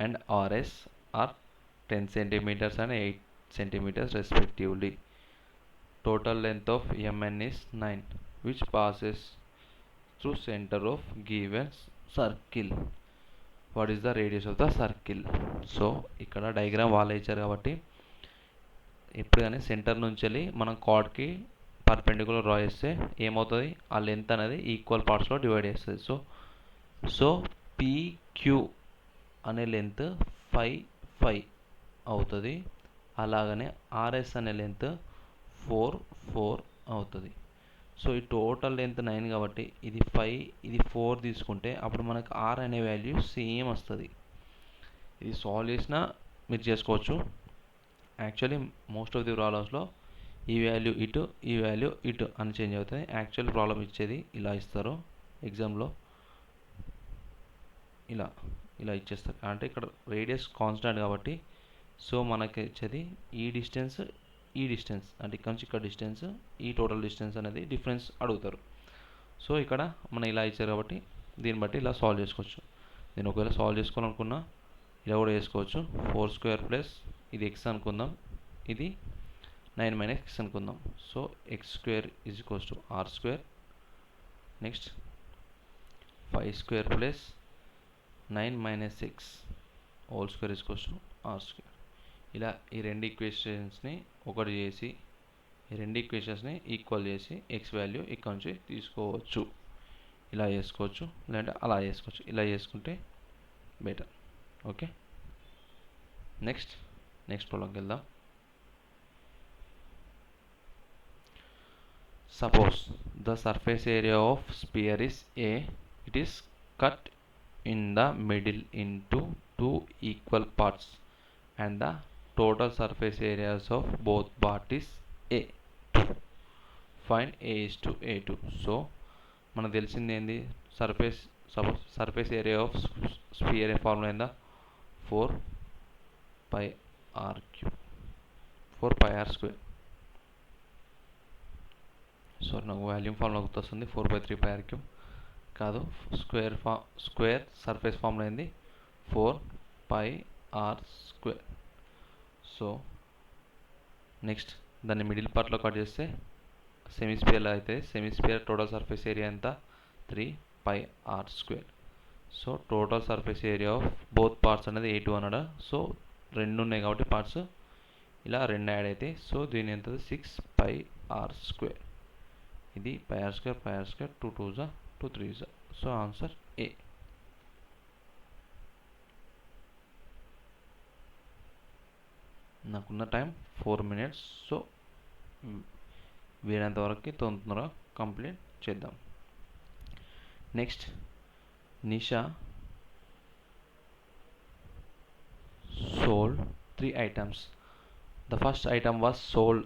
and RS are 10 centimeters and 8 centimeters respectively. Total length of MN is 9, which passes through center of given circle. What is the radius of the circle? So ఇక్కడ diagram వాళ్ళే ఇచ్చారు కాబట్టి ఎప్పుడు కానీ centre నుంచి వెళ్ళి మనం కార్డ్కి పర్పెండికులర్ డ్రా చేస్తే ఏమవుతుంది, ఆ లెంత్ అనేది ఈక్వల్ పార్ట్స్లో డివైడ్ చేస్తుంది. సో PQ అనే లెంత్ 5 అవుతుంది. అలాగనే RS అనే లెంత్ 4 అవుతుంది. సో ఈ టోటల్ లెంత్ 9 కాబట్టి ఇది 5 ఇది 4 తీసుకుంటే అప్పుడు మనకు R అనే వాల్యూ సేమ్ వస్తుంది. ఇది సాల్వ్ చేసినా మీరు చేసుకోవచ్చు. యాక్చువల్లీ మోస్ట్ ఆఫ్ ది ప్రాబ్లమ్స్లో ఈ వాల్యూ ఇటు ఈ వాల్యూ ఇటు అని చేంజ్ అవుతుంది. యాక్చువల్ ప్రాబ్లం ఇచ్చేది ఇలా ఇస్తారు ఎగ్జామ్లో, ఇలా ఇచ్చేస్తారు. అంటే ఇక్కడ రేడియస్ కాన్స్టాంట్ కాబట్టి సో మనకి ఇచ్చేది ఈ డిస్టెన్స్ ఈ డిస్టెన్స్ అంటే ఇక్కడ నుంచి ఇక్కడ డిస్టెన్స్, ఈ టోటల్ డిస్టెన్స్ అనేది డిఫరెన్స్ అడుగుతారు. సో ఇక్కడ మనం ఇలా ఇచ్చారు కాబట్టి దీన్ని బట్టి ఇలా సాల్వ్ చేసుకోవచ్చు. నేను ఒకవేళ సాల్వ్ చేసుకోవాలనుకున్నా ఇలా కూడా చేసుకోవచ్చు. 4² ప్లస్ ఇది ఎక్స్ అనుకుందాం, ఇది 9 మైనస్ ఎక్స్ అనుకుందాం. So x² is equals to r². Next 5² plus 9 minus X whole square is equals to r². ఇలా ఈ రెండు ఈక్వేషన్స్ని ఒకటి చేసి ఈ రెండు ఈక్వేషన్స్ని ఈక్వల్ చేసి ఎక్స్ వాల్యూ ఇక్కడ నుంచి తీసుకోవచ్చు. ఇలా చేసుకోవచ్చు, లేదంటే అలా చేసుకోవచ్చు. ఇలా చేసుకుంటే బెటర్. ఓకే, నెక్స్ట్ ప్రాబ్లంకి వెళ్దాం. Suppose the surface area of sphere is A. It is cut in the middle into two equal parts and the total surface areas of both parts is A2. Find A is to A2. So మనకు తెలిసింది ఏంది, surface area of sphere formula ఏందా 4πr². Sorry, నాకు volume formula గుర్తొస్తుంది, 4/3πr³ కాదు. Square surface formula ఏంది 4πr². So next దాన్ని middle పార్ట్లో కట్ చేస్తే సెమీస్పియర్లో అయితే సెమీస్పియర్ టోటల్ సర్ఫేస్ ఏరియా ఎంత 3πr². So total surface area of both parts అనేది A2 అన్నాడు. సో రెండు ఉన్నాయి కాబట్టి పార్ట్స్ ఇలా రెండు యాడ్ అవుతాయి. సో దీని ఎంత 6πr². ఇది πr², 2 2s 2 3s. So answer ఏ. నాకున్న టైం 4 minutes. సో వీలైనంత వరకు తొందరగా కంప్లీట్ చేద్దాం. Next, Nisha sold 3 items. The first item was sold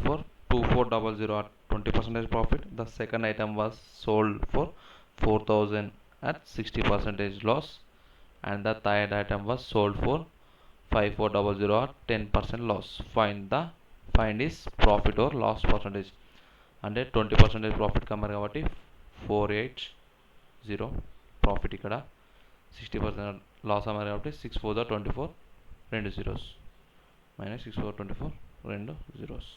for 2400 at 20% profit. The second item was sold for 4000 at 60% loss, and the third item was sold for 5400 at 10% loss. Find is profit or loss percentage. అంటే 20% profit కమ్మారు కాబట్టి 480 profit. ఇక్కడ 60% loss అమ్మారు కాబట్టి 6 4 24, 2 zeros minus 6 4 24, 2 zeros.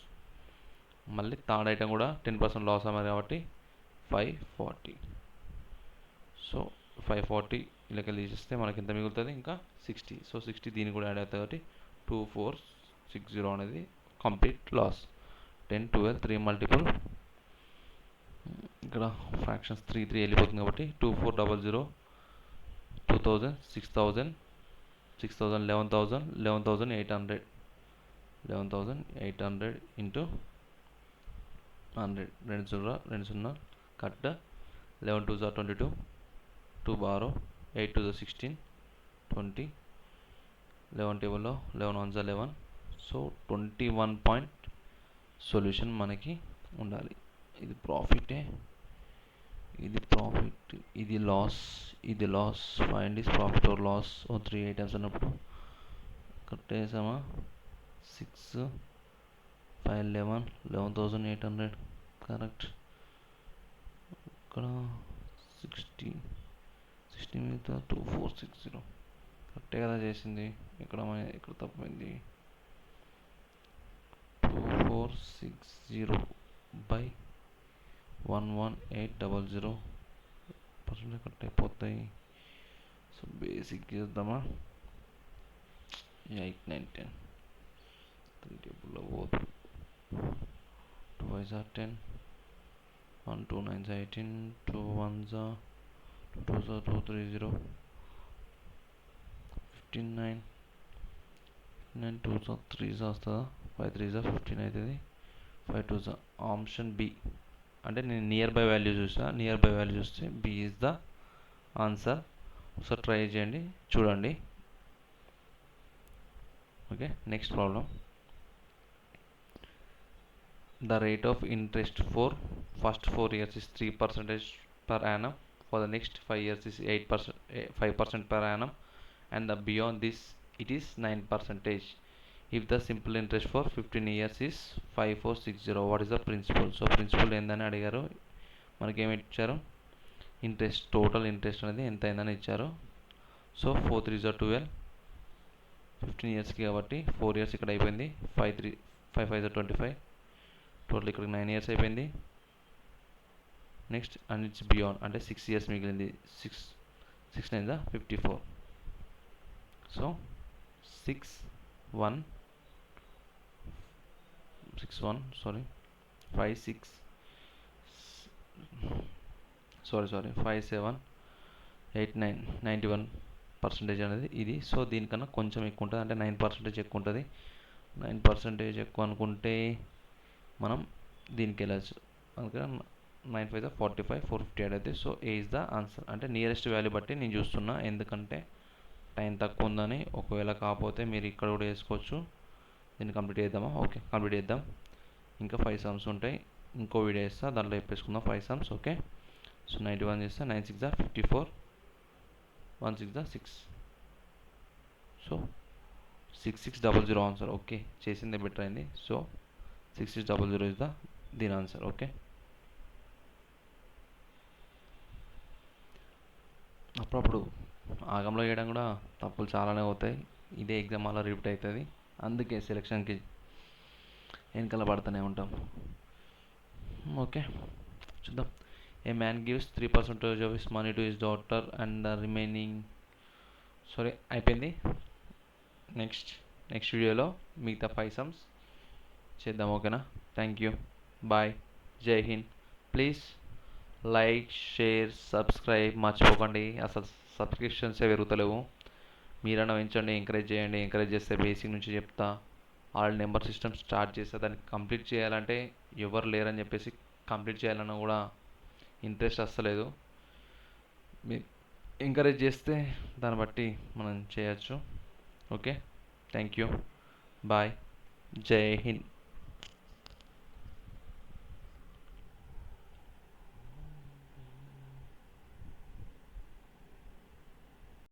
మళ్ళీ third item కూడా 10% loss అమ్మారు కాబట్టి 540. So 540 ఇలాగ తీసేస్తే మనకి ఎంత మిగులుతుంది, ఇంకా 60. సో 60 దీనికి కూడా యాడ్ అవుతుంది కాబట్టి 2460 అనేది కంప్లీట్ లాస్. 10 12 3 మల్టిపుల్, ఇక్కడ ఫ్రాక్షన్స్ 3 3 వెళ్ళిపోతుంది కాబట్టి 2400, 2000, 6000, 11,000, 11,800, 11,800 into 100, 2 0 cut. 11 2s 22, 2 borrow, 8 2s 16, 20, 11 టేబుల్లో 11 1s 11. సో 21 పాయింట్ సొల్యూషన్ మనకి ఉండాలి. ఇది ప్రాఫిటే, ఇది ప్రాఫిట్, ఇది loss. Find is profit or loss. 3 items అన్నప్పుడు కరెక్ట్ వేసామా? 6 5 11, 11,800 కరెక్ట్. ఇక్కడ 60 మీద 2460 కరెక్టే కదా చేసింది. ఇక్కడ తప్పైంది. 2460 బై 11800 పర్సెంట్ కట్ అయిపోతాయి. సో బేసిక్ చేద్దామా? 8 9 10 3 టేబుల్లో పోదు. 2 5s 10, 1 2 9s 18, 2 1s 2 2s 2 3 0, 59, 2s 3s వస్తుందా? 5 3s 15 అవుతుంది. 5 2s ఆప్షన్ బి. అంటే నేను నియర్ బై వాల్యూ చూస్తే బి ఈజ్ ద ఆన్సర్. ఒకసారి ట్రై చేయండి, చూడండి. Okay, next problem. The rate of interest for first 4 years is 3% per annum. For the next 5 years is 5% per annum, and the beyond this it is 9%. If the simple interest for 15 years is 5460, what is the principal? So principal ఏందని అడిగారు, మనకేమి ఇచ్చారు, interest, total interest అనేది ఎంత అయిందని ఇచ్చారు. So 4 3 12, 15 yearsకి కాబట్టి 4 years ఇక్కడ అయిపోయింది, 5 5 25, టోటల్ ఇక్కడ 9 years అయిపోయింది. నెక్స్ట్ అండ్ ఇట్స్ బియాండ్ అంటే 6 years మిగిలింది, 6 9 54. సో 6 1 సారీ 5 6 5 7 8 9 91% అనేది ఇది. సో దీనికన్నా కొంచెం ఎక్కువ ఉంటుంది, అంటే 9% ఎక్కువ ఉంటుంది. 9% ఎక్కువ అనుకుంటే మనం దీనికి వెళ్ళచ్చు, అందుకని 9 5 45 450 అయితే. So A is the answer, అంటే నియరెస్ట్ వాల్యూ బట్టి నేను చూస్తున్నా, ఎందుకంటే టైం తక్కువ ఉందని. ఒకవేళ కాకపోతే మీరు ఇక్కడ కూడా వేసుకోవచ్చు. దీన్ని కంప్లీట్ చేద్దామా? ఓకే, కంప్లీట్ చేద్దాం. ఇంకా 5 సమ్స్ ఉంటాయి, ఇంకో వీడియో వేస్తా, దాంట్లో చెప్పేసుకుందాం 5 సమ్స్. ఓకే, సో 91 చేస్తే 9 6 54, 1 6 6. So 6600 answer. ఓకే, చేసిందే బెటర్ అయింది. సో 6600 ఇస్ ద దీని ఆన్సర్. ఓకే, అప్పుడప్పుడు ఆగంలో చేయడం కూడా తప్పులు చాలానే అవుతాయి, ఇదే ఎగ్జామ్ అలా రిపీట్ అవుతుంది, అందుకే సెలక్షన్కి వెనకాల పడుతూనే ఉంటాం. ఓకే, చూద్దాం. ఏ man gives 3% of his money to his daughter and the remaining, sorry అయిపోయింది. నెక్స్ట్ వీడియోలో మిగతా 5 సమ్స్ చేద్దాం. ఓకేనా? థ్యాంక్ యూ, బాయ్, జై Hind. Please like, share, subscribe మర్చిపోకండి. అసలు సబ్స్క్రిప్షన్సే పెరుగుతలేవు, మీరన్నా పెంచండి, ఎంకరేజ్ చేయండి. ఎంకరేజ్ చేస్తే బేసిక్ నుంచి చెప్తా, ఆల్ నెంబర్ సిస్టమ్ స్టార్ట్ చేస్తే దాన్ని కంప్లీట్ చేయాలంటే ఎవరు లేరని చెప్పేసి కంప్లీట్ చేయాలన్నా కూడా ఇంట్రెస్ట్ వస్తలేదు. మీరు ఎంకరేజ్ చేస్తే దాన్ని బట్టి మనం చేయొచ్చు. ఓకే, థ్యాంక్ యూ, బాయ్, జై హింద్.